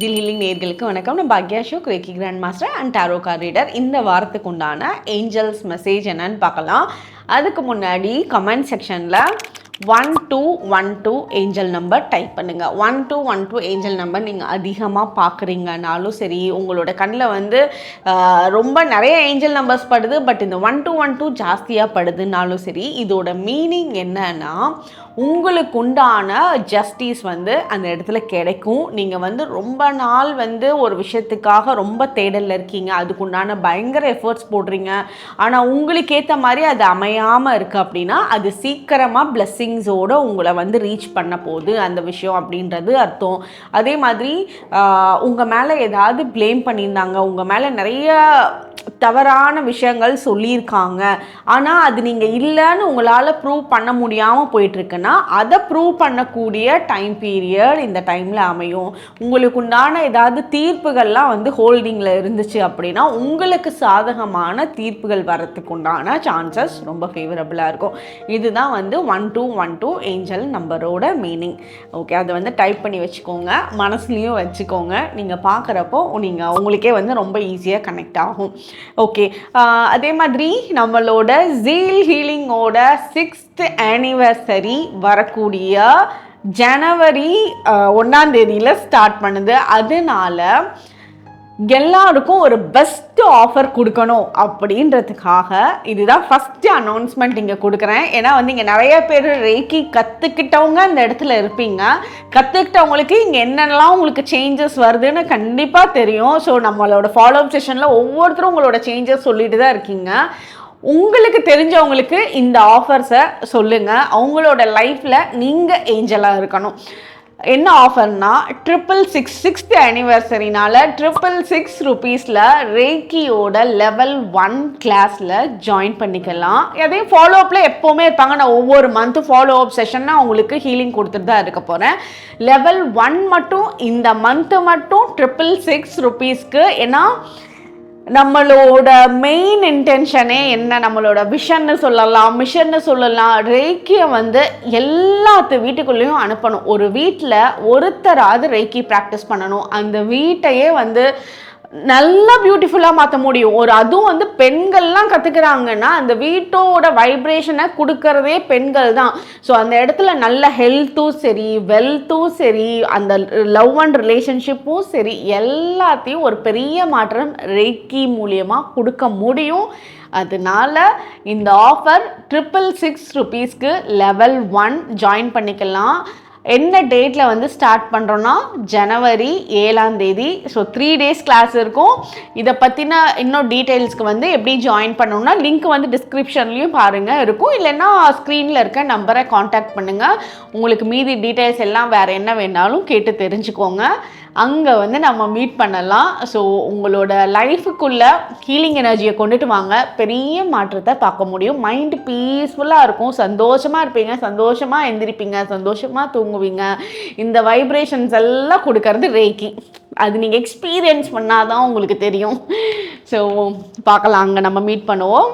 டில் healing நேயர்களுக்கு வணக்கம். நான் பாக்யா Ashok, reiki grand master and tarot card reader. இந்த வாரத்துக்கு உண்டான ஏஞ்சல்ஸ் மெசேஜ் என்னன்னு பார்க்கலாம். அதுக்கு முன்னாடி கமெண்ட் செக்ஷனில் 1212 ஏஞ்சல் நம்பர் டைப் பண்ணுங்கள். 1212 ஏஞ்சல் நம்பர் நீங்கள் அதிகமாக பார்க்குறீங்கனாலும் சரி, உங்களோட கண்ணில் ரொம்ப நிறைய ஏஞ்சல் நம்பர்ஸ் படுது, பட் இந்த 1212 ஜாஸ்தியாக படுதுனாலும் சரி, இதோட மீனிங் என்னன்னா உங்களுக்கு உண்டான ஜஸ்டிஸ் அந்த இடத்துல கிடைக்கும். நீங்கள் ரொம்ப நாள் ஒரு விஷயத்துக்காக ரொம்ப தேடலில் இருக்கீங்க, அதுக்குண்டான பயங்கர எஃபர்ட்ஸ் போடுறீங்க, ஆனால் உங்களுக்கு ஏற்ற மாதிரி அது அமையாமல் இருக்குது அப்படின்னா அது சீக்கிரமாக பிளெஸ்ஸிங்ஸோடு உங்களை ரீச் பண்ண போகுது அந்த விஷயம் அப்படின்றது அர்த்தம். அதே மாதிரி உங்கள் மேலே ஏதாவது ப்ளேம் பண்ணியிருந்தாங்க, உங்கள் மேலே நிறைய தவறான விஷயங்கள் சொல்லியிருக்காங்க, ஆனால் அது நீங்கள் இல்லைன்னு உங்களால் ப்ரூவ் பண்ண முடியாமல் போயிட்டுருக்குன்னா அதை ப்ரூவ் பண்ணக்கூடிய டைம் பீரியட் இந்த டைமில் அமையும். உங்களுக்கு உண்டான ஏதாவது தீர்ப்புகள்லாம் ஹோல்டிங்கில் இருந்துச்சு அப்படின்னா உங்களுக்கு சாதகமான தீர்ப்புகள் வரத்துக்கு உண்டான சான்சஸ் ரொம்ப ஃபேவரபுளாக இருக்கும். இதுதான் 1212 ஏஞ்சல் நம்பரோட மீனிங். ஓகே, அதை டைப் பண்ணி வச்சுக்கோங்க, மனசுலையும் வச்சுக்கோங்க. நீங்கள் பார்க்குறப்போ உங்களுக்கே ரொம்ப ஈஸியாக கனெக்ட் ஆகும். ஓகே, அதே மாதிரி நம்மளோட ஜீல் ஹீலிங்கோட 6th ஆனிவர்சரி வரக்கூடிய ஜனவரி 1ஆம் தேதியில் ஸ்டார்ட் பண்ணுது. அதனால எல்லாருக்கும் ஒரு பெஸ்ட் ஆஃபர் கொடுக்கணும் அப்படின்றதுக்காக இதுதான் ஃபஸ்ட்டு அனௌன்ஸ்மெண்ட் இங்கே கொடுக்குறேன். ஏன்னா இங்கே நிறைய பேர் ரேக்கி கற்றுக்கிட்டவங்க இந்த இடத்துல இருப்பீங்க. கற்றுக்கிட்டவங்களுக்கு இங்கே என்னென்னலாம் உங்களுக்கு சேஞ்சஸ் வருதுன்னு கண்டிப்பாக தெரியும். ஸோ நம்மளோட ஃபாலோஅப் செஷனில் ஒவ்வொருத்தரும் உங்களோட சேஞ்சஸ் சொல்லிட்டு தான் இருக்கீங்க. உங்களுக்கு தெரிஞ்சவங்களுக்கு இந்த ஆஃபர்ஸை சொல்லுங்கள். அவங்களோட லைஃப்பில் நீங்கள் ஏஞ்சலாக இருக்கணும். என்ன ஆஃபர்னா 666th ஆனிவர்சரினால 666 ரூபீஸில் ரேக்கியோட லெவல் 1 கிளாஸில் ஜாயின் பண்ணிக்கலாம். அதே ஃபாலோஅப்பில் எப்போவுமே இருப்பாங்க. நான் ஒவ்வொரு மந்த்து ஃபாலோஅப் செஷன்னா அவங்களுக்கு ஹீலிங் கொடுத்துட்டு தான் இருக்க போகிறேன். லெவல் 1 மட்டும் இந்த மந்த்து மட்டும் 666 ரூபீஸ்க்கு. ஏன்னா நம்மளோட மெயின் இன்டென்ஷனே என்ன, நம்மளோட விஷன்னு சொல்லலாம், மிஷன்னு சொல்லலாம், ரேக்கியை எல்லாத்து வீட்டுக்குள்ளேயும் அனுப்பணும். ஒரு வீட்டில் ஒருத்தராவது ரேக்கி ப்ராக்டிஸ் பண்ணணும். அந்த வீட்டையே நல்லா பியூட்டிஃபுல்லாக மாற்ற முடியும். அதுவும் பெண்கள்லாம் கற்றுக்கிறாங்கன்னா அந்த வீட்டோட வைப்ரேஷனை கொடுக்கறதே பெண்கள் தான். ஸோ அந்த இடத்துல நல்ல ஹெல்த்தும் சரி, வெல்த்தும் சரி, அந்த லவ் அண்ட் ரிலேஷன்ஷிப்பும் சரி, எல்லாத்தையும் ஒரு பெரிய மாற்றம் ரேக்கி மூலியமாக கொடுக்க முடியும். அதனால இந்த ஆஃபர் 666 ரூபீஸ்க்கு லெவல் 1 ஜாயின் பண்ணிக்கலாம். என்ன டேட்டில் ஸ்டார்ட் பண்ணுறோன்னா ஜனவரி 7ஆம் தேதி. ஸோ 3 days கிளாஸ் இருக்கும். இதை பற்றின இன்னும் டீட்டெயில்ஸ்க்கு எப்படி ஜாயின் பண்ணணும்னா லிங்க் டிஸ்கிரிப்ஷன்லேயும் பாருங்கள் இருக்கும், இல்லைன்னா ஸ்க்ரீனில் இருக்க நம்பரை காண்டாக்ட் பண்ணுங்கள். உங்களுக்கு மீதி டீட்டெயில்ஸ் எல்லாம் வேறு என்ன வேணாலும் கேட்டு தெரிஞ்சுக்கோங்க. அங்கே நம்ம மீட் பண்ணலாம். ஸோ உங்களோட லைஃபுக்குள்ளே ஹீலிங் எனர்ஜியை கொண்டுட்டு வாங்க. பெரிய மாற்றத்தை பார்க்க முடியும். மைண்டு பீஸ்ஃபுல்லாக இருக்கும், சந்தோஷமாக இருப்பீங்க, சந்தோஷமாக எந்திரிப்பீங்க, சந்தோஷமாக தூங்குவீங்க. இந்த வைப்ரேஷன்ஸ் எல்லாம் கொடுக்கறது ரேக்கி. அது நீங்கள் எக்ஸ்பீரியன்ஸ் பண்ணாதான் உங்களுக்கு தெரியும். ஸோ பார்க்கலாம், அங்கே நம்ம மீட் பண்ணுவோம்.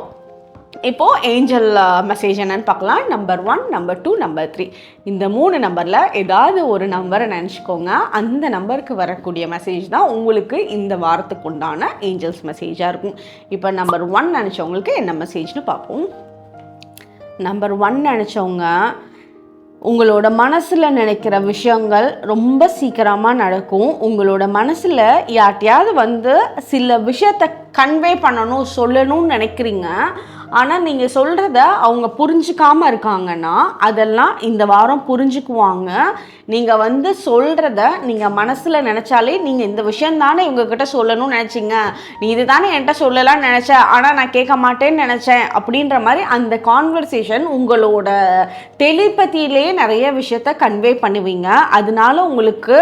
இப்போது ஏஞ்சல் மெசேஜ் என்னன்னு பார்க்கலாம். Number 1, number 2, number 3. இந்த 3 நம்பரில் ஏதாவது ஒரு நம்பரை நினச்சிக்கோங்க. அந்த நம்பருக்கு வரக்கூடிய மெசேஜ் தான் உங்களுக்கு இந்த வாரத்துக்கு உண்டான ஏஞ்சல்ஸ் மெசேஜாக இருக்கும். இப்போ நம்பர் 1 நினச்சவங்களுக்கு என்ன மெசேஜ்னு பார்ப்போம். நம்பர் 1 நினச்சவங்க, உங்களோட மனசில் நினைக்கிற விஷயங்கள் ரொம்ப சீக்கிரமாக நடக்கும். உங்களோட மனசில் யார்ட்டையாவது சில விஷயத்தை கன்வே பண்ணணும், சொல்லணும்னு நினைக்கிறீங்க. ஆனால் நீங்கள் சொல்கிறத அவங்க புரிஞ்சிக்காமல் இருக்காங்கன்னா அதெல்லாம் இந்த வாரம் புரிஞ்சுக்குவாங்க. நீங்கள் சொல்கிறத நீங்கள் மனசில் நினச்சாலே, நீங்கள் இந்த விஷயம் தானே இவங்கக்கிட்ட சொல்லணும்னு நினச்சிங்க, நீ இது தானே என்கிட்ட சொல்லலாம்னு நினச்சேன், ஆனால் நான் கேட்க மாட்டேன்னு நினச்சேன் அப்படின்ற மாதிரி அந்த கான்வர்சேஷன் உங்களோட டெலிபதியிலே நிறைய விஷயத்த கன்வே பண்ணுவீங்க. அதனால உங்களுக்கு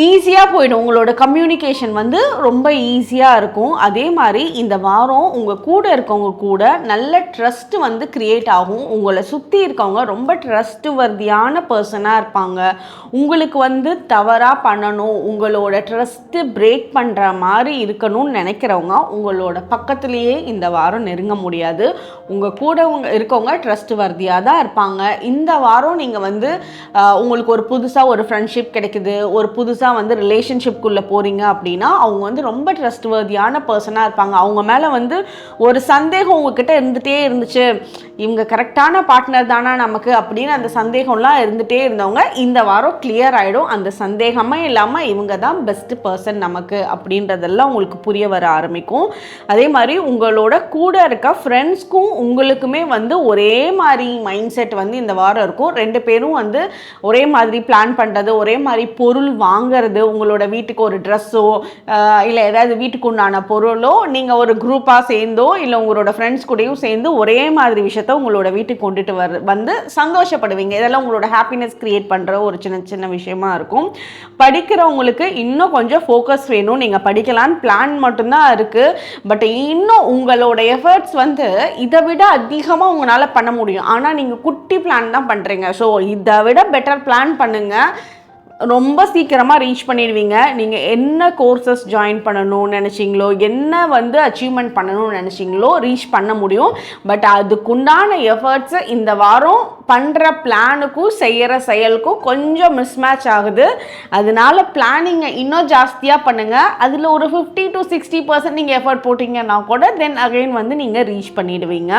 ஈஸியாக போயிடும். உங்களோட கம்யூனிகேஷன் வந்து ரொம்ப ஈஸியாக இருக்கும். அதே மாதிரி இந்த வாரம் உங்கள் கூட இருக்கவங்க கூட நல்ல ட்ரஸ்ட் வந்து க்ரியேட் ஆகும். உங்களை சுற்றி இருக்கவங்க ரொம்ப ட்ரஸ்ட் வர்தியான பர்சனாக இருப்பாங்க. உங்களுக்கு வந்து தவறாக பண்ணணும், உங்களோட ட்ரஸ்ட்டு பிரேக் பண்ணுற மாதிரி இருக்கணும்னு நினைக்கிறவங்க உங்களோட பக்கத்துலேயே இந்த வாரம் நெருங்க முடியாது. உங்கள் கூட இருக்கவங்க ட்ரஸ்ட் வர்தியாக தான் இருப்பாங்க. இந்த வாரம் நீங்கள் வந்து உங்களுக்கு ஒரு புதுசாக ஒரு ஃப்ரெண்ட்ஷிப் கிடைக்குது, ஒரு புதுசாக வந்து ரிலேஷன்ஷிப்குள்ளே போகிறீங்க அப்படின்னா அவங்க வந்து ரொம்ப ட்ரஸ்ட்வர்தியான பர்சனாக இருப்பாங்க. அவங்க மேலே வந்து ஒரு சந்தேகம் உங்ககிட்ட இருந்துகிட்டே இருந்துச்சு, இவங்க கரெக்டான பார்ட்னர் தானா நமக்கு அப்படின்னு அந்த சந்தேகம்லாம் இருந்துகிட்டே இருந்தவங்க இந்த வாரம் கிளியர் ஆகிடும். அந்த சந்தேகமே இல்லாமல் இவங்க தான் பெஸ்ட்டு பர்சன் நமக்கு அப்படின்றதெல்லாம் உங்களுக்கு புரிய வர ஆரம்பிக்கும். அதே மாதிரி உங்களோட கூட இருக்க ஃப்ரெண்ட்ஸ்க்கும் உங்களுக்குமே வந்து ஒரே மாதிரி மைண்ட் செட் வந்து இந்த வாரம் இருக்கும். 2 பேரும் வந்து ஒரே மாதிரி பிளான் பண்ணுறது, ஒரே மாதிரி பொருள் வாங்கிறது, உங்களோட வீட்டுக்கு ஒரு ட்ரெஸ்ஸோ இல்லை ஏதாவது வீட்டுக்கு உண்டான பொருளோ நீங்கள் ஒரு குரூப்பாக சேர்ந்தோ இல்லை உங்களோட ஃப்ரெண்ட்ஸ் கூடயும் சேர்ந்து ஒரே மாதிரி விஷயத்த உங்களோட வீட்டுக்கு கொண்டுட்டு வந்து சந்தோஷப்படுவீங்க. இதெல்லாம் உங்களோட ஹாப்பினஸ் கிரியேட் பண்ணுற ஒரு சின்ன சின்ன விஷயமா இருக்கும். படிக்கிறவங்களுக்கு இன்னும் கொஞ்சம் ஃபோக்கஸ் வேணும். நீங்கள் படிக்கலான்னு பிளான் மட்டும்தான் இருக்குது, பட் இன்னும் உங்களோட எஃபர்ட்ஸ் வந்து இதை விட அதிகமாக உங்களால் பண்ண முடியும். ஆனால் நீங்கள் குட்டி பிளான் தான் பண்ணுறீங்க. ஸோ இதை விட பெட்டர் பிளான் பண்ணுங்கள், ரொம்ப சீக்கிரமாக ரீச் பண்ணிடுவீங்க. நீங்கள் என்ன கோர்சஸ் ஜாயின் பண்ணணும்னு நினச்சிங்களோ, என்ன வந்து அச்சீவ்மெண்ட் பண்ணணும்னு நினச்சிங்களோ ரீச் பண்ண முடியும். பட் அதுக்குண்டான எஃபர்ட்ஸு இந்த வாரம் பண்ணுற பிளானுக்கும் செய்கிற செயலுக்கும் கொஞ்சம் மிஸ்மேட்ச் ஆகுது. அதனால பிளானிங்கை இன்னும் ஜாஸ்தியாக பண்ணுங்கள். அதில் ஒரு 50 to 60% நீங்கள் எஃபர்ட் போட்டிங்கன்னா கூட தென் அகைன் வந்து நீங்கள் ரீச் பண்ணிடுவீங்க.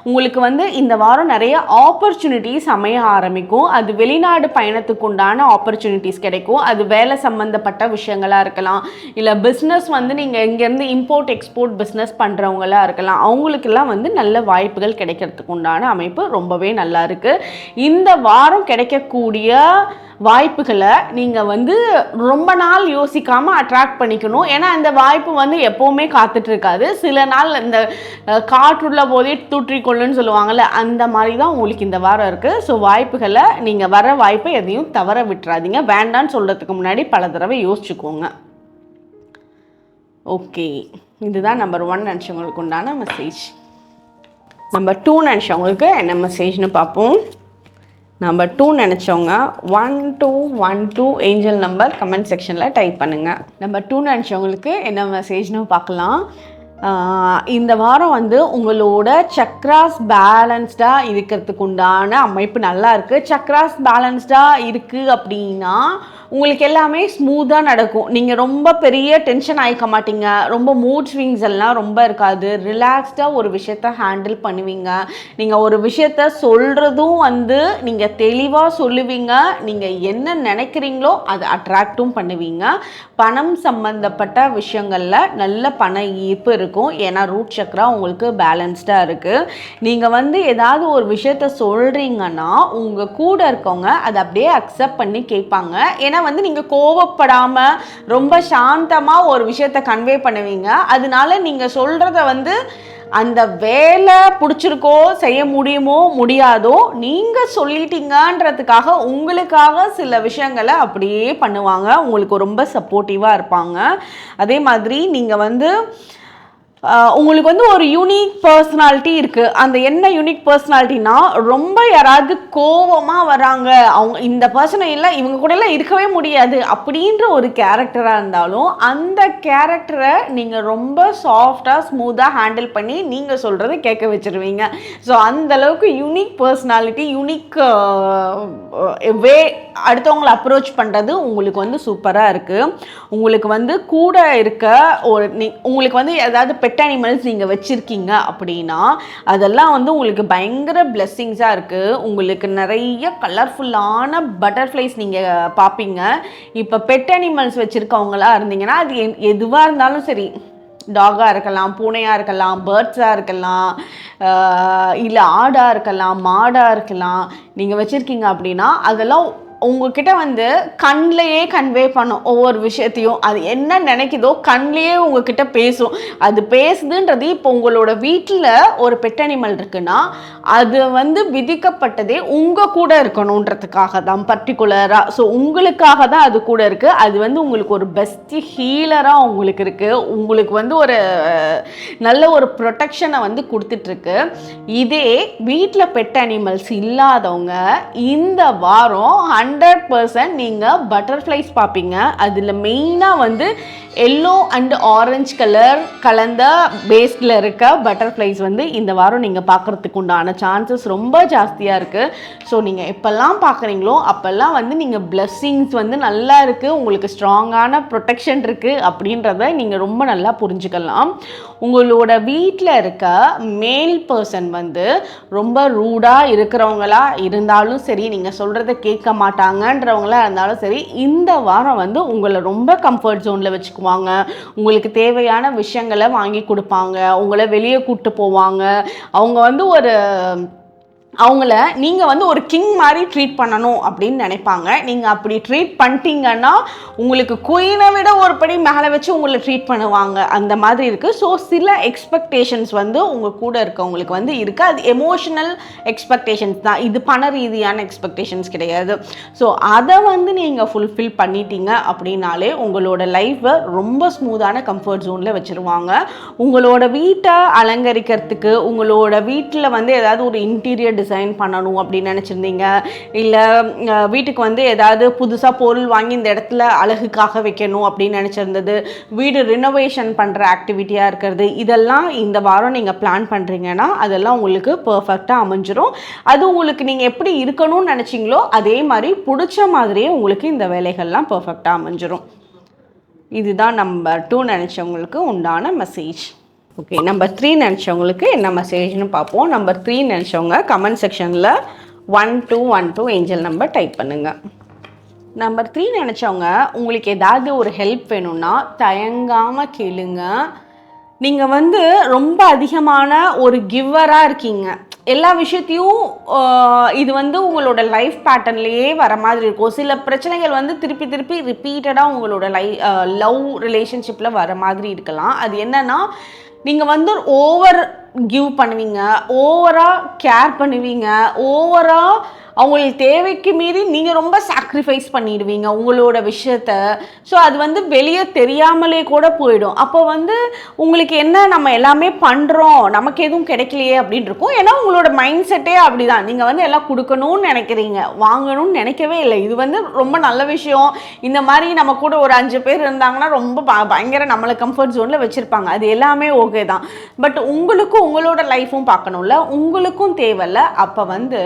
உங்களுக்கு வந்து இந்த வாரம் நிறைய ஆப்பர்ச்சுனிட்டிஸ் அமைய ஆரம்பிக்கும். அது வெளிநாடு பயணத்துக்கு உண்டான ஆப்பர்ச்சுனிட்டிஸ் கிடைக்கும். அது வேலை சம்பந்தப்பட்ட விஷயங்களா இருக்கலாம், இல்லை பிஸ்னஸ் வந்து நீங்கள் இங்கேருந்து இம்போர்ட் எக்ஸ்போர்ட் பிஸ்னஸ் பண்ணுறவங்களா இருக்கலாம். அவங்களுக்கெல்லாம் வந்து நல்ல வாய்ப்புகள் கிடைக்கிறதுக்கு உண்டான அமைப்பு ரொம்பவே நல்லா இருக்குது. இந்த வாரம் கிடைக்கக்கூடிய வாய்ப்புகளை நீங்கள் வந்து ரொம்ப நாள் யோசிக்காமல் அட்ராக்ட் பண்ணிக்கணும். ஏன்னா இந்த வாய்ப்பு வந்து எப்போவுமே காத்துட்ருக்காது. சில நாள் இந்த காற்றுள்ள போதே தூற்றிக்கொள்ளுன்னு சொல்லுவாங்கள்ல, அந்த மாதிரி தான் உங்களுக்கு இந்த வாரம் இருக்குது. ஸோ வாய்ப்புகளை நீங்கள் வர வாய்ப்பை எதையும் தவற விட்டுறாதீங்க. வேண்டான்னு சொல்கிறதுக்கு முன்னாடி பல தடவை யோசிச்சுக்கோங்க. ஓகே, இதுதான் நம்பர் 1 நினச்சவங்களுக்கு உண்டான மெசேஜ். நம்பர் 2 நினச்சவங்களுக்கு என்ன மெசேஜ்னு பார்ப்போம். நம்பர் 2 நினச்சவங்க 1212 ஏஞ்சல் நம்பர் கமெண்ட் செக்ஷனில் டைப் பண்ணுங்கள். நம்பர் 2 நினச்சவங்களுக்கு என்ன மெசேஜ்னு பார்க்கலாம். இந்த வாரம் வந்து உங்களோட சக்ராஸ் பேலன்ஸ்டாக இருக்கிறதுக்கு உண்டான அமைப்பு நல்லா இருக்குது. சக்ராஸ் பேலன்ஸ்டாக இருக்குது அப்படின்னா உங்களுக்கு எல்லாமே ஸ்மூத்தாக நடக்கும். நீங்கள் ரொம்ப பெரிய டென்ஷன் ஆகிக்க மாட்டீங்க, ரொம்ப மூட் ஸ்விங்ஸ் எல்லாம் ரொம்ப இருக்காது. ரிலாக்ஸ்டாக ஒரு விஷயத்த ஹேண்டில் பண்ணுவீங்க. நீங்கள் ஒரு விஷயத்த சொல்கிறதும் வந்து நீங்கள் தெளிவாக சொல்லுவீங்க. நீங்கள் என்ன நினைக்கிறீங்களோ அதை அட்ராக்டும் பண்ணுவீங்க. பணம் சம்பந்தப்பட்ட விஷயங்களில் நல்ல பண ஈர்ப்பு இருக்கும். ஏன்னா ரூட் சக்ரா உங்களுக்கு பேலன்ஸ்டாக இருக்குது. நீங்கள் வந்து ஏதாவது ஒரு விஷயத்த சொல்கிறீங்கன்னா உங்கள் கூட இருக்கவங்க அதை அப்படியே அக்செப்ட் பண்ணி கேட்பாங்க. ஏன்னா வந்து நீங்கள் கோவப்படாமல் ரொம்ப சாந்தமாக ஒரு விஷயத்தை கன்வே பண்ணுவீங்க. அதனால நீங்கள் சொல்கிறத வந்து அந்த வேலை பிடிச்சிருக்கோ செய்ய முடியுமோ முடியாதோ நீங்கள் சொல்லிட்டீங்கன்றதுக்காக உங்களுக்காக சில விஷயங்களை அப்படியே பண்ணுவாங்க. உங்களுக்கு ரொம்ப சப்போர்ட்டிவாக இருப்பாங்க. அதே மாதிரி நீங்கள் வந்து உங்களுக்கு வந்து ஒரு யூனிக் பர்சனாலிட்டி இருக்குது. அந்த என்ன யூனிக் பர்சனாலிட்டினா, ரொம்ப யாராவது கோவமாக வராங்க, அவங்க இந்த பர்சனை இல்லை இவங்க கூட எல்லாம் இருக்கவே முடியாது அப்படின்ற ஒரு கேரக்டராக இருந்தாலும் அந்த கேரக்டரை நீங்கள் ரொம்ப சாஃப்டாக ஸ்மூத்தாக ஹேண்டில் பண்ணி நீங்கள் சொல்கிறத கேட்க வச்சுருவீங்க. ஸோ அந்தளவுக்கு யூனிக் பர்சனாலிட்டி, யூனிக் வே அடுத்தவங்களை அப்ரோச் பண்ணுறது உங்களுக்கு வந்து சூப்பராக இருக்குது. உங்களுக்கு வந்து கூட இருக்க உங்களுக்கு வந்து ஏதாவது பெட் அனிமல்ஸ் நீங்கள் வச்சுருக்கீங்க அப்படின்னா அதெல்லாம் வந்து உங்களுக்கு பயங்கர பிளெஸ்ஸிங்ஸாக இருக்குது. உங்களுக்கு நிறைய கலர்ஃபுல்லான பட்டர்ஃப்ளைஸ் நீங்கள் பார்ப்பீங்க. இப்போ பெட் அனிமல்ஸ் வச்சுருக்கவங்களா இருந்தீங்கன்னா அது எதுவாக இருந்தாலும் சரி, டாகாக இருக்கலாம், பூனையாக இருக்கலாம், பேர்ட்ஸாக இருக்கலாம், இல்லை ஆடாக இருக்கலாம், மாடாக இருக்கலாம், நீங்கள் வச்சுருக்கீங்க அப்படின்னா அதெல்லாம் உங்ககிட்ட வந்து கண்ணிலேயே கன்வே பண்ணும் ஒவ்வொரு விஷயத்தையும். அது என்ன நினைக்குதோ கண்ணிலேயே உங்ககிட்ட பேசும். அது பேசுதுன்றது இப்போ உங்களோட வீட்டில் ஒரு பெட் அனிமல் இருக்குன்னா அது வந்து விதிக்கப்பட்டதே உங்கள் கூட இருக்கணுன்றதுக்காக தான் பர்டிகுலராக. ஸோ உங்களுக்காக தான் அது கூட இருக்குது. அது வந்து உங்களுக்கு ஒரு பெஸ்ட் ஹீலராக உங்களுக்கு இருக்குது. உங்களுக்கு வந்து ஒரு நல்ல ஒரு ப்ரொடெக்ஷனை வந்து கொடுத்துட்ருக்கு. இதே வீட்டில் பெட் அனிமல்ஸ் இல்லாதவங்க இந்த வாரம் 100% நீங்கள் பட்டர்ஃப்ளைஸ் பார்ப்பீங்க. அதில் மெயினாக வந்து எல்லோ அண்ட் ஆரஞ்சு கலர் கலந்த பேஸில் இருக்க பட்டர்ஃப்ளைஸ் வந்து இந்த வாரம் நீங்கள் பார்க்குறதுக்கு உண்டான சான்சஸ் ரொம்ப ஜாஸ்தியாக இருக்குது. ஸோ நீங்கள் எப்போல்லாம் பார்க்குறீங்களோ அப்போல்லாம் வந்து நீங்கள் பிளெஸ்ஸிங்ஸ் வந்து நல்லா இருக்குது, உங்களுக்கு ஸ்ட்ராங்கான ப்ரொடெக்ஷன் இருக்குது அப்படின்றத நீங்கள் ரொம்ப நல்லா புரிஞ்சுக்கலாம். உங்களோட வீட்டில் இருக்க மேல் பர்சன் வந்து ரொம்ப ரூடாக இருக்கிறவங்களா இருந்தாலும் சரி, நீங்கள் சொல்கிறத கேட்க மாட்டாங்கன்றவங்களா இருந்தாலும் சரி, இந்த வாரம் வந்து உங்களை ரொம்ப கம்ஃபர்ட் ஜோனில் வச்சுக்குவாங்க. உங்களுக்கு தேவையான விஷயங்களை வாங்கி கொடுப்பாங்க, உங்களை வெளியே கூப்பிட்டு போவாங்க. அவங்க வந்து அவங்கள நீங்கள் வந்து ஒரு கிங் மாதிரி ட்ரீட் பண்ணணும் அப்படின்னு நினைப்பாங்க. நீங்கள் அப்படி ட்ரீட் பண்ணிட்டீங்கன்னா உங்களுக்கு குயினை விட ஒரு படி மேலே வச்சு உங்களை ட்ரீட் பண்ணுவாங்க. அந்த மாதிரி இருக்குது. ஸோ சில எக்ஸ்பெக்டேஷன்ஸ் வந்து உங்கள் கூட இருக்கவங்களுக்கு வந்து இருக்குது. அது எமோஷனல் எக்ஸ்பெக்டேஷன்ஸ் தான், இது பண ரீதியான எக்ஸ்பெக்டேஷன்ஸ் கிடையாது. ஸோ அதை வந்து நீங்கள் ஃபுல்ஃபில் பண்ணிட்டீங்க அப்படின்னாலே உங்களோட லைஃப்பை ரொம்ப ஸ்மூத்தான கம்ஃபர்ட் ஜோனில் வச்சுருவாங்க. உங்களோட வீட்டை அலங்கரிக்கிறதுக்கு, உங்களோட வீட்டில் வந்து ஏதாவது ஒரு இன்டீரியர் டிசைன் பண்ணணும் அப்படின்னு நினச்சிருந்தீங்க, இல்லை வீட்டுக்கு வந்து ஏதாவது புதுசாக பொருள் வாங்கி இந்த இடத்துல அழகுக்காக வைக்கணும் அப்படின்னு நினச்சிருந்தது, வீடு ரினோவேஷன் பண்ணுற ஆக்டிவிட்டியாக இருக்கிறது, இதெல்லாம் இந்த வாரம் நீங்கள் பிளான் பண்ணுறீங்கன்னா அதெல்லாம் உங்களுக்கு பர்ஃபெக்டாக அமைஞ்சிரும். அது உங்களுக்கு நீங்கள் எப்படி இருக்கணும்னு நினச்சிங்களோ அதே மாதிரி பிடிச்ச மாதிரியே உங்களுக்கு இந்த வேலைகள்லாம் பர்ஃபெக்டாக அமைஞ்சிரும். இதுதான் நம்பர் 2 நினச்சவங்களுக்கு உண்டான மெசேஜ். ஓகே, நம்பர் 3 நினச்சவங்களுக்கு என்ன மெசேஜ்னு பார்ப்போம். நம்பர் 3 நினச்சவங்க கமெண்ட் செக்ஷனில் 1212 ஏஞ்சல் நம்பர் டைப் பண்ணுங்கள். நம்பர் 3 நினச்சவங்க உங்களுக்கு ஏதாவது ஒரு ஹெல்ப் வேணும்னா தயங்காமல் கேளுங்க. நீங்கள் வந்து ரொம்ப அதிகமான ஒரு கிவ்வராக இருக்கீங்க. எல்லா விஷயத்தையும் இது வந்து உங்களோட லைஃப் பேட்டர்ன்லேயே வர மாதிரி இருக்கும். சில பிரச்சனைகள் வந்து திருப்பி திருப்பி ரிப்பீட்டடாக உங்களோட லவ் ரிலேஷன்ஷிப்பில் வர மாதிரி இருக்கலாம். அது என்னன்னா, நீங்கள் வந்து ஓவர் கிவ் பண்ணுவீங்க, ஓவராக கேர் பண்ணுவீங்க, ஓவராக அவங்களுக்கு தேவைக்கு மீறி நீங்கள் ரொம்ப சாக்ரிஃபைஸ் பண்ணிடுவீங்க உங்களோட விஷயத்த. ஸோ அது வந்து வெளியே தெரியாமலே கூட போயிடும். அப்போ வந்து உங்களுக்கு என்ன, நம்ம எல்லாமே பண்ணுறோம், நமக்கு எதுவும் கிடைக்கலையே அப்படின்னு இருக்கும். ஏன்னா உங்களோட மைண்ட் செட்டே அப்படி தான். நீங்கள் வந்து எல்லாம் கொடுக்கணும்னு நினைக்கிறீங்க, வாங்கணும்னு நினைக்கவே இல்லை. இது வந்து ரொம்ப நல்ல விஷயம். இந்த மாதிரி நம்ம கூட ஒரு 5 பேர் இருந்தாங்கன்னா ரொம்ப பயங்கர நம்மளை கம்ஃபர்ட் ஜோனில் வச்சுருப்பாங்க. அது எல்லாமே ஓகே தான். பட் உங்களுக்கும் உங்களோட லைஃப்பும் பார்க்கணும்ல, உங்களுக்கும் தேவையில்ல. அப்போ வந்து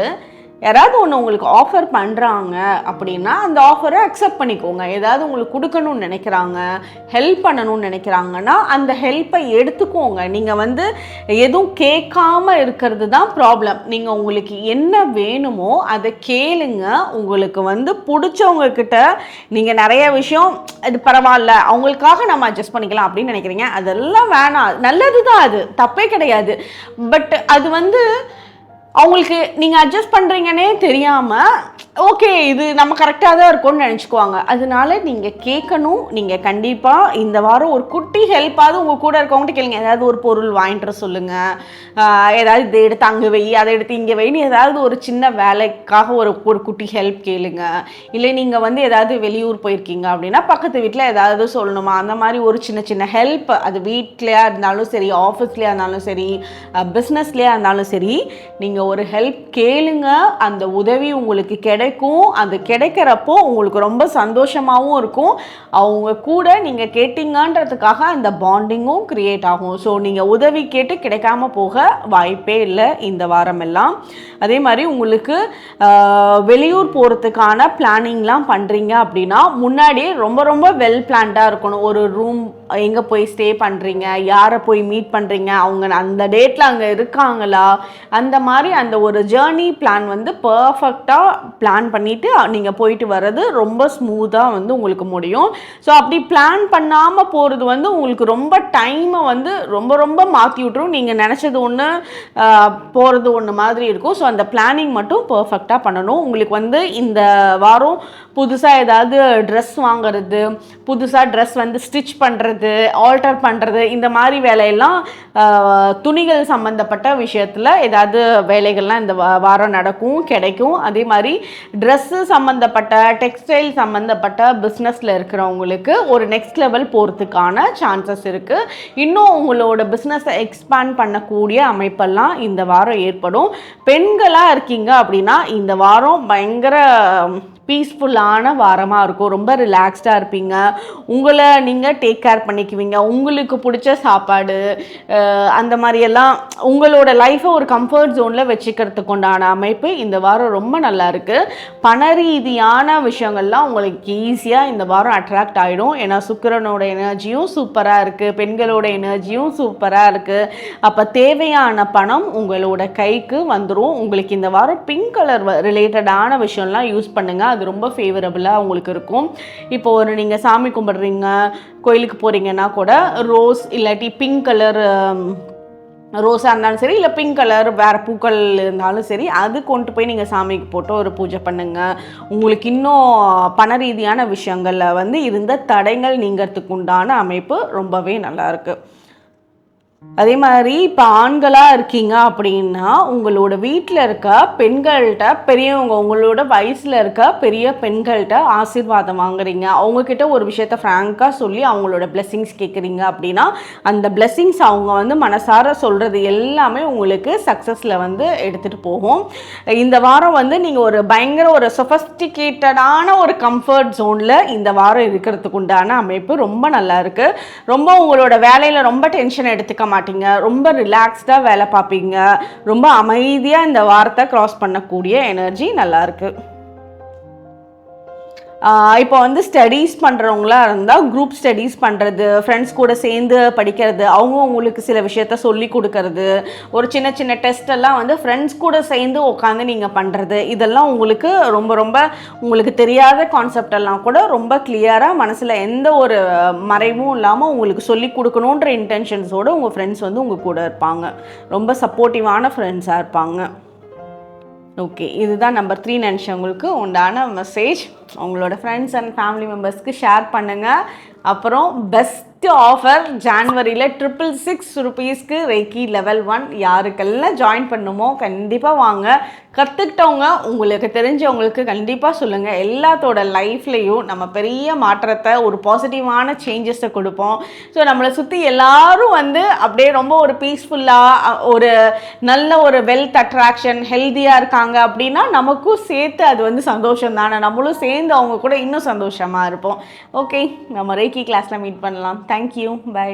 யாராவது ஒன்று உங்களுக்கு ஆஃபர் பண்ணுறாங்க அப்படின்னா அந்த ஆஃபரை அக்செப்ட் பண்ணிக்கோங்க. ஏதாவது உங்களுக்கு கொடுக்கணும்னு நினைக்கிறாங்க, ஹெல்ப் பண்ணணும்னு நினைக்கிறாங்கன்னா அந்த ஹெல்ப்பை எடுத்துக்கோங்க. நீங்கள் வந்து எதுவும் கேட்காம இருக்கிறது தான் ப்ராப்ளம். நீங்கள் உங்களுக்கு என்ன வேணுமோ அதை கேளுங்க. உங்களுக்கு வந்து பிடிச்சவங்கக்கிட்ட நீங்கள் நிறைய விஷயம் இது பரவாயில்ல, அவங்களுக்காக நம்ம அட்ஜஸ்ட் பண்ணிக்கலாம் அப்படின்னு நினைக்கிறீங்க, அதெல்லாம் வேணாம். நல்லது தான், அது தப்பே கிடையாது. பட் அது வந்து அவங்களுக்கு நீங்கள் அட்ஜஸ்ட் பண்ணுறீங்கன்னே தெரியாமல் ஓகே இது நம்ம கரெக்டாக தான் இருக்கும்னு நினச்சிக்குவாங்க. அதனால நீங்கள் கேட்கணும். நீங்கள் கண்டிப்பாக இந்த வாரம் ஒரு குட்டி ஹெல்ப்பாவது உங்கள் கூட இருக்கவங்ககிட்ட கேளுங்க. ஏதாவது ஒரு பொருள் வாங்கிட்டு சொல்லுங்கள், ஏதாவது இதை எடுத்து அங்கே வை, அதை எடுத்து இங்கே வைன்னு ஏதாவது ஒரு சின்ன வேலைக்காக ஒரு குட்டி ஹெல்ப் கேளுங்க. இல்லை நீங்கள் வந்து ஏதாவது வெளியூர் போயிருக்கீங்க அப்படின்னா பக்கத்து வீட்டில் ஏதாவது சொல்லணுமா, அந்த மாதிரி ஒரு சின்ன சின்ன ஹெல்ப். அது வீட்லையா இருந்தாலும் சரி, ஆஃபீஸ்லையா இருந்தாலும் சரி, பிஸ்னஸ்லையா இருந்தாலும் சரி, நீங்கள் ஒரு ஹெல்ப் கேளுங்க. அந்த உதவி உங்களுக்கு கிடைக்கும். அது கிடைக்கிறப்போ உங்களுக்கு ரொம்ப சந்தோஷமாகவும் இருக்கும். அவங்க கூட நீங்கள் கேட்டீங்கன்றதுக்காக அந்த பாண்டிங்கும் கிரியேட் ஆகும். ஸோ நீங்கள் உதவி கேட்டு கிடைக்காம போக வாய்ப்பே இல்லை இந்த வாரம் எல்லாம். அதே மாதிரி உங்களுக்கு வெளியூர் போகிறதுக்கான பிளானிங்லாம் பண்ணுறீங்க அப்படின்னா முன்னாடியே ரொம்ப ரொம்ப வெல் பிளான்டாக இருக்கணும். ஒரு ரூம் எங்கே போய் ஸ்டே பண்ணுறீங்க, யாரை போய் மீட் பண்ணுறீங்க, அவங்க அந்த டேட்டில் அங்கே இருக்காங்களா, அந்த மாதிரி அந்த ஒரு ஜேர்னி பிளான் வந்து பர்ஃபெக்டாக பிளான் பண்ணிவிட்டு நீங்கள் போயிட்டு வர்றது ரொம்ப ஸ்மூத்தாக வந்து உங்களுக்கு முடியும். ஸோ அப்படி பிளான் பண்ணாமல் போகிறது வந்து உங்களுக்கு ரொம்ப டைமை வந்து ரொம்ப ரொம்ப மாற்றி விட்டுரும். நீங்கள் நினச்சது ஒன்று போகிறது ஒன்று மாதிரி இருக்கும். ஸோ அந்த பிளானிங் மட்டும் பர்ஃபெக்டாக பண்ணணும். உங்களுக்கு வந்து இந்த வாரம் புதுசாக ஏதாவது ட்ரெஸ் வாங்கிறது, புதுசாக ட்ரெஸ் வந்து ஸ்டிச் பண்ணுறது, ஆல்டர் பண்ணுறது, இந்த மாதிரி வேலையெல்லாம் துணிகள் சம்மந்தப்பட்ட விஷயத்தில் ஏதாவது வேலைகள்லாம் இந்த வாரம் நடக்கும், கிடைக்கும். அதே மாதிரி ட்ரெஸ்ஸு சம்மந்தப்பட்ட, டெக்ஸ்டைல் சம்மந்தப்பட்ட பிஸ்னஸில் இருக்கிறவங்களுக்கு ஒரு நெக்ஸ்ட் லெவல் போகிறதுக்கான சான்சஸ் இருக்குது. இன்னும் உங்களோட பிஸ்னஸை எக்ஸ்பேண்ட் பண்ணக்கூடிய அமைப்பெல்லாம் இந்த வாரம் ஏற்படும். பெண்களாக இருக்கீங்க அப்படின்னா இந்த வாரம் பயங்கர பீஸ்ஃபுல்லான வாரமாக இருக்கும். ரொம்ப ரிலாக்ஸ்டாக இருப்பீங்க. உங்களை நீங்கள் டேக் கேர் பண்ணிக்குவீங்க. உங்களுக்கு பிடிச்ச சாப்பாடு அந்த மாதிரியெல்லாம் உங்களோட லைஃப்பை ஒரு கம்ஃபர்ட் ஜோனில் வச்சுக்கிறதுக்கு உண்டான அமைப்பு இந்த வாரம் ரொம்ப நல்லா இருக்குது. பண ரீதியான விஷயங்கள்லாம் உங்களுக்கு ஈஸியாக இந்த வாரம் அட்ராக்ட் ஆகிடும். ஏன்னா சுக்கிரனோட எனர்ஜியும் சூப்பராக இருக்குது, பெண்களோட எனர்ஜியும் சூப்பராக இருக்குது. அப்போ தேவையான பணம் உங்களோட கைக்கு வந்துடும். உங்களுக்கு இந்த வாரம் பிங்க் கலர் ரிலேட்டடான விஷயம்லாம் யூஸ் பண்ணுங்கள். அது ரொம்ப ஃபேவரபுளாக உங்களுக்கு இருக்கும். இப்போ ஒரு நீங்கள் சாமி கும்பிட்றீங்க, கோயிலுக்கு போகிறீங்கன்னா கூட ரோஸ் இல்லாட்டி பிங்க் கலர் ரோஸாக இருந்தாலும் சரி, இல்லை பிங்க் கலர் வேறு பூக்கள் இருந்தாலும் சரி, அது கொண்டு போய் நீங்கள் சாமிக்கு போட்டு ஒரு பூஜை பண்ணுங்கள். உங்களுக்கு இன்னும் பண ரீதியான விஷயங்களில் வந்து இருந்த தடைகள் நீங்கிறதுக்கு உண்டான அமைப்பு ரொம்பவே நல்லாயிருக்கு. அதே மாதிரி இப்போ ஆண்களாக இருக்கீங்க அப்படின்னா உங்களோட வீட்டில் இருக்க பெண்கள்கிட்ட, பெரியவங்க உங்களோட வயசில் இருக்க பெரிய பெண்கள்கிட்ட ஆசீர்வாதம் வாங்குறீங்க. அவங்கக்கிட்ட ஒரு விஷயத்த ஃப்ராங்காக சொல்லி அவங்களோட பிளெஸ்ஸிங்ஸ் கேட்குறீங்க அப்படின்னா அந்த பிளெஸ்ஸிங்ஸ் அவங்க வந்து மனசார சொல்கிறது எல்லாமே உங்களுக்கு சக்ஸஸில் வந்து எடுத்துகிட்டு போகும். இந்த வாரம் வந்து நீங்கள் ஒரு பயங்கர ஒரு சொஃபஸ்டிகேட்டடான ஒரு கம்ஃபர்ட் ஜோனில் இந்த வாரம் இருக்கிறதுக்கு உண்டான அமைப்பு ரொம்ப நல்லா இருக்குது. ரொம்ப உங்களோட வேலையில் ரொம்ப டென்ஷன் எடுத்துக்க மாட்டீங்க, ரொம்ப ரிலாக்ஸ்டாக வேலை பார்ப்பீங்க, ரொம்ப அமைதியாக இந்த வாரத்தை கிராஸ் பண்ணக்கூடிய எனர்ஜி நல்லாயிருக்கு. இப்போ வந்து ஸ்டடீஸ் பண்ணுறவங்களா இருந்தால் குரூப் ஸ்டடீஸ் பண்ணுறது, ஃப்ரெண்ட்ஸ் கூட சேர்ந்து படிக்கிறது, அவங்க உங்களுக்கு சில விஷயத்த சொல்லி கொடுக்கறது, ஒரு சின்ன சின்ன டெஸ்ட்டெல்லாம் வந்து ஃப்ரெண்ட்ஸ் கூட சேர்ந்து உட்காந்து நீங்கள் பண்ணுறது, இதெல்லாம் உங்களுக்கு ரொம்ப ரொம்ப உங்களுக்கு தெரியாத கான்செப்ட் எல்லாம் கூட ரொம்ப கிளியராக மனசில் எந்த ஒரு மறைவும் இல்லாமல் உங்களுக்கு சொல்லி கொடுக்கணுன்ற இன்டென்ஷன்ஸோடு உங்கள் ஃப்ரெண்ட்ஸ் வந்து உங்கள் கூட இருப்பாங்க. ரொம்ப சப்போர்ட்டிவான ஃப்ரெண்ட்ஸாக இருப்பாங்க. ஓகே, இதுதான் நம்பர் 3 நினச்சவங்களுக்கு உண்டான மெசேஜ். உங்களோட ஃப்ரெண்ட்ஸ் அண்ட் ஃபேமிலி மெம்பர்ஸ்க்கு ஷேர் பண்ணுங்கள். அப்புறம் பெஸ்ட் ஆஃபர் ஜான்வரியில் 666 ரூபீஸ்க்கு ரெய்கி லெவல் 1 யாருக்கெல்லாம் ஜாயின் பண்ணுமோ கண்டிப்பாக வாங்க. கற்றுக்கிட்டவங்க உங்களுக்கு தெரிஞ்சவங்களுக்கு கண்டிப்பாக சொல்லுங்கள். எல்லாத்தோட லைஃப்லேயும் நம்ம பெரிய மாற்றத்தை, ஒரு பாசிட்டிவான சேஞ்சஸை கொடுப்போம். ஸோ நம்மளை சுற்றி எல்லாரும் வந்து அப்படியே ரொம்ப ஒரு பீஸ்ஃபுல்லாக, ஒரு நல்ல ஒரு வெல்த் அட்ராக்ஷன், ஹெல்த்தியாக இருக்காங்க அப்படின்னா நமக்கும் சேர்த்து அது வந்து சந்தோஷம் தானே. நம்மளும் சேர்ந்து அவங்க கூட இன்னும் சந்தோஷமாக இருப்போம். ஓகே, நம்ம ரெய்கி கிளாஸில் மீட் பண்ணலாம். Thank you, by.